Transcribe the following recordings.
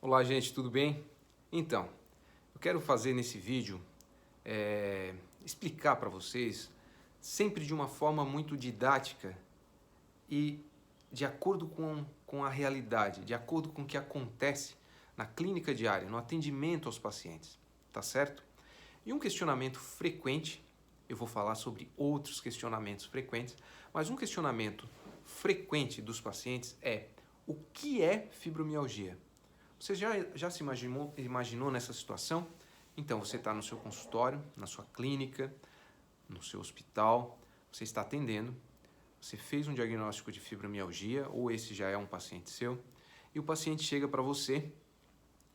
Olá, gente, tudo bem? Então, eu quero fazer nesse vídeo explicar para vocês, sempre de uma forma muito didática e de acordo com a realidade, de acordo com o que acontece na clínica diária, no atendimento aos pacientes, tá certo? E um questionamento frequente, eu vou falar sobre outros questionamentos frequentes, mas um questionamento frequente dos pacientes é: o que é fibromialgia? Você já se imaginou nessa situação? Então, você está no seu consultório, na sua clínica, no seu hospital, você está atendendo, você fez um diagnóstico de fibromialgia, ou esse já é um paciente seu, e o paciente chega para você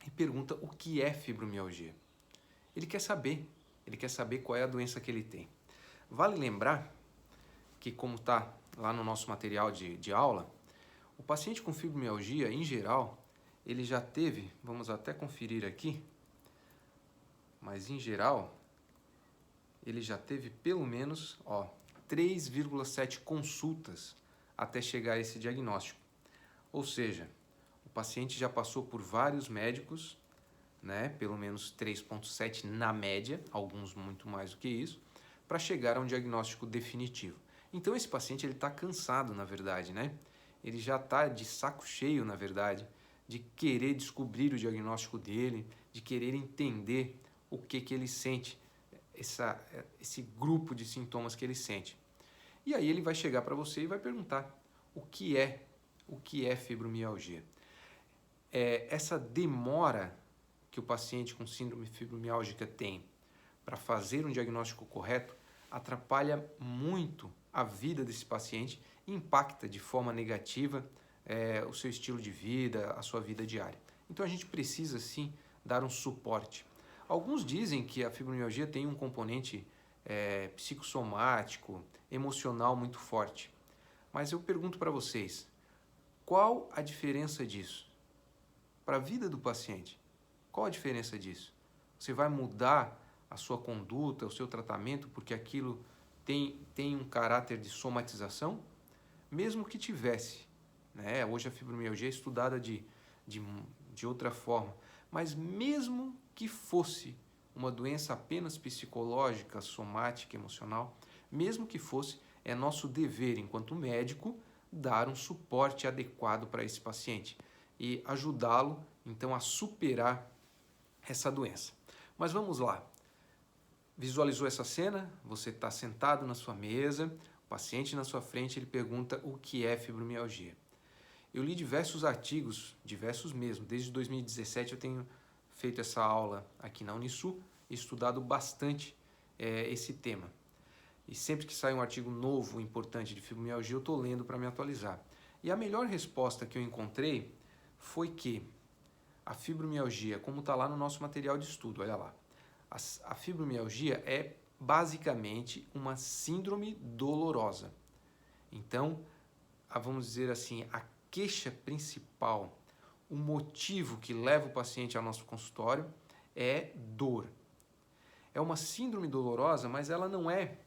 e pergunta o que é fibromialgia. Ele quer saber qual é a doença que ele tem. Vale lembrar que, como está lá no nosso material de aula, o paciente com fibromialgia, em geral, ele já teve, vamos até conferir aqui, mas em geral, ele já teve pelo menos 3,7 consultas até chegar a esse diagnóstico. Ou seja, o paciente já passou por vários médicos, né, pelo menos 3,7 na média, alguns muito mais do que isso, para chegar a um diagnóstico definitivo. Então esse paciente está cansado, na verdade, né? Ele já está de saco cheio, na verdade, de querer descobrir o diagnóstico dele, de querer entender o que ele sente, esse grupo de sintomas que ele sente. E aí ele vai chegar para você e vai perguntar o que é fibromialgia. Essa demora que o paciente com síndrome fibromialgica tem para fazer um diagnóstico correto atrapalha muito a vida desse paciente e impacta de forma negativa o seu estilo de vida, a sua vida diária. Então a gente precisa sim dar um suporte. Alguns dizem que a fibromialgia tem um componente psicossomático, emocional muito forte. Mas eu pergunto para vocês, qual a diferença disso para a vida do paciente? Qual a diferença disso? Você vai mudar a sua conduta, o seu tratamento, porque aquilo tem um caráter de somatização? Mesmo que tivesse, né? Hoje a fibromialgia é estudada de outra forma, mas mesmo que fosse uma doença apenas psicológica, somática, emocional, mesmo que fosse, é nosso dever, enquanto médico, dar um suporte adequado para esse paciente e ajudá-lo, então, a superar essa doença. Mas vamos lá. Visualizou essa cena? Você está sentado na sua mesa, o paciente na sua frente, ele pergunta o que é fibromialgia. Eu li diversos artigos, diversos mesmo, desde 2017 eu tenho feito essa aula aqui na Unisul e estudado bastante esse tema. E sempre que sai um artigo novo, importante de fibromialgia, eu estou lendo para me atualizar. E a melhor resposta que eu encontrei foi que a fibromialgia, como está lá no nosso material de estudo, olha lá, a fibromialgia é basicamente uma síndrome dolorosa. Então, vamos dizer assim, a queixa principal, o motivo que leva o paciente ao nosso consultório é dor. É uma síndrome dolorosa, mas ela não é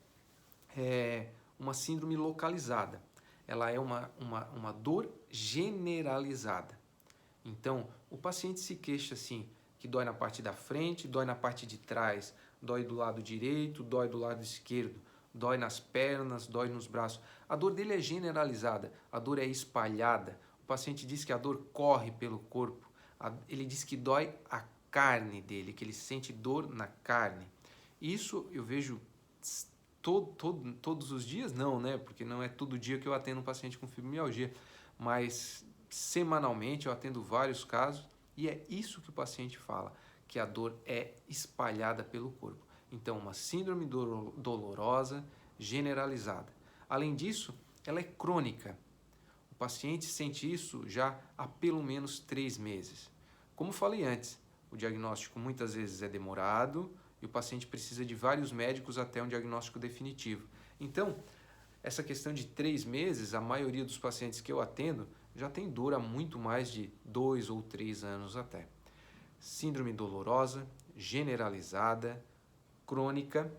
uma síndrome localizada. Ela é uma dor generalizada. Então, o paciente se queixa assim, que dói na parte da frente, dói na parte de trás, dói do lado direito, dói do lado esquerdo, dói nas pernas, dói nos braços. A dor dele é generalizada, a dor é espalhada. O paciente diz que a dor corre pelo corpo. Ele diz que dói a carne dele, que ele sente dor na carne. Isso eu vejo todos os dias, não, né? Porque não é todo dia que eu atendo um paciente com fibromialgia, mas semanalmente eu atendo vários casos e é isso que o paciente fala, que a dor é espalhada pelo corpo. Então, uma síndrome dolorosa generalizada. Além disso, ela é crônica. O paciente sente isso já há pelo menos 3 meses. Como falei antes, o diagnóstico muitas vezes é demorado e o paciente precisa de vários médicos até um diagnóstico definitivo. Então, essa questão de 3 meses, a maioria dos pacientes que eu atendo já tem dor há muito mais de 2 ou 3 anos até. Síndrome dolorosa, generalizada, crônica,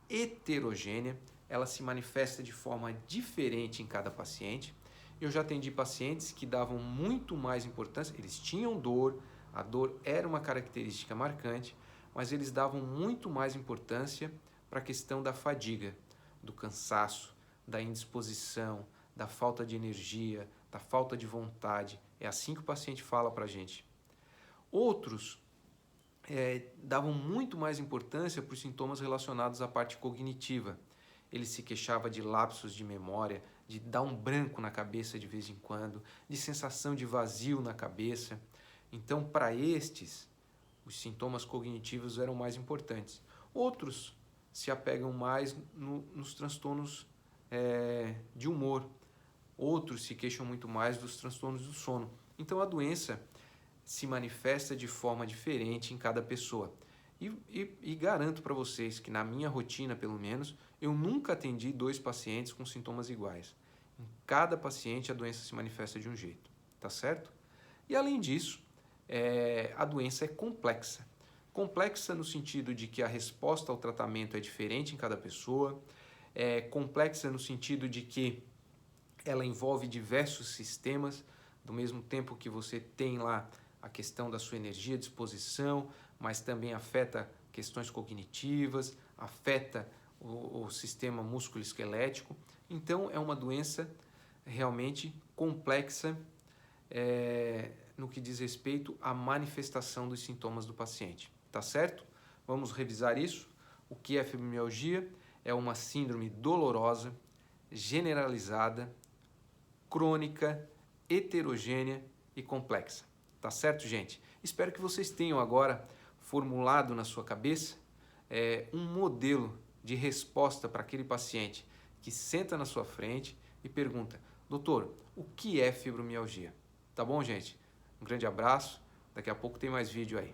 heterogênea, ela se manifesta de forma diferente em cada paciente. Eu já atendi pacientes que davam muito mais importância, eles tinham dor, A dor era uma característica marcante, mas eles davam muito mais importância para a questão da fadiga, do cansaço, da indisposição, da falta de energia, da falta de vontade. É assim que o paciente fala para a gente. Outros davam muito mais importância para os sintomas relacionados à parte cognitiva. Ele se queixava de lapsos de memória, de dar um branco na cabeça de vez em quando, de sensação de vazio na cabeça. Então, para estes, os sintomas cognitivos eram mais importantes. Outros se apegam mais nos transtornos de humor. Outros se queixam muito mais dos transtornos do sono. Então, a doença se manifesta de forma diferente em cada pessoa. E garanto para vocês que na minha rotina, pelo menos, eu nunca atendi 2 pacientes com sintomas iguais. Em cada paciente a doença se manifesta de um jeito, tá certo? E além disso, a doença é complexa. Complexa no sentido de que a resposta ao tratamento é diferente em cada pessoa, complexa no sentido de que ela envolve diversos sistemas, do mesmo tempo que você tem lá a questão da sua energia, disposição, mas também afeta questões cognitivas, afeta o sistema músculo-esquelético. Então, é uma doença realmente complexa no que diz respeito à manifestação dos sintomas do paciente. Tá certo? Vamos revisar isso. O que é fibromialgia? É uma síndrome dolorosa, generalizada, crônica, heterogênea e complexa. Tá certo, gente? Espero que vocês tenham agora formulado na sua cabeça um modelo de resposta para aquele paciente que senta na sua frente e pergunta: doutor, o que é fibromialgia? Tá bom, gente? Um grande abraço. Daqui a pouco tem mais vídeo aí.